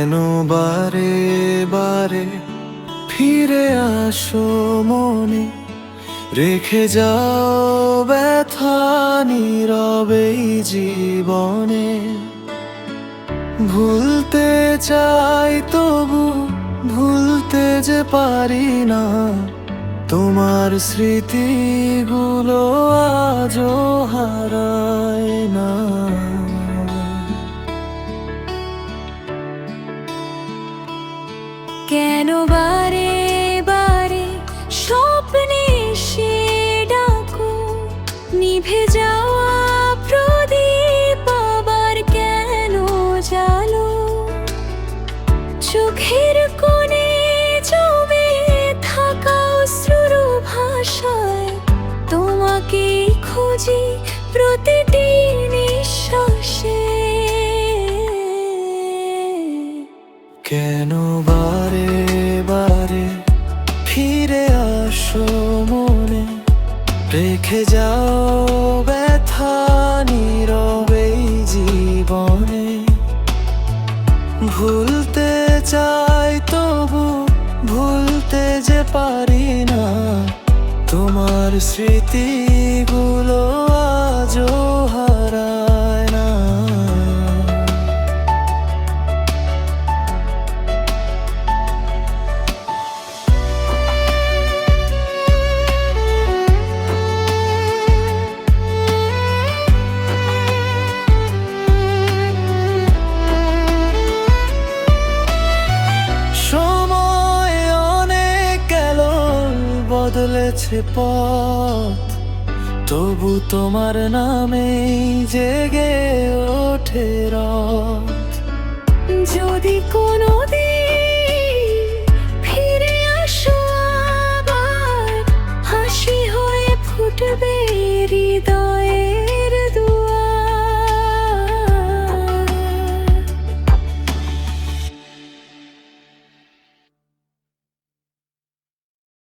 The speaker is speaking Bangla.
কেন বারে বারে ফিরে আসো মনে, রেখে যাও ব্যথা নীরবে এই জীবনে। ভুলতে চাই তবু ভুলতে যে পারি না, তোমার স্মৃতিগুলো আজও হারায় না। কেন বারে বারে স্বপ্নে সে ডাকো, নিভে যাওয়া প্রদীপ আবার কেন জ্বালো? চোখের কোণে জমে থাকা অশ্রুর ভাষায় তোমাকে খুঁজি প্রতিটি নিঃশ্বাসে। কেন বারে বারে ফিরে আসো মনে, রেখে যাও ব্যথা নীরবে এই জীবনে। ভুলতে চাই তবু ভুলতে যে পারি না, তোমার স্মৃতিগুলো আজও হারায় না। সময় অনেক গেল, বদলেছে পথ, তবু তোমার নামেই জেগে ওঠে রাত। যদি কোনোদিন ফিরে আসো আবার, হাসি হয়ে ফুটবে হৃদয়।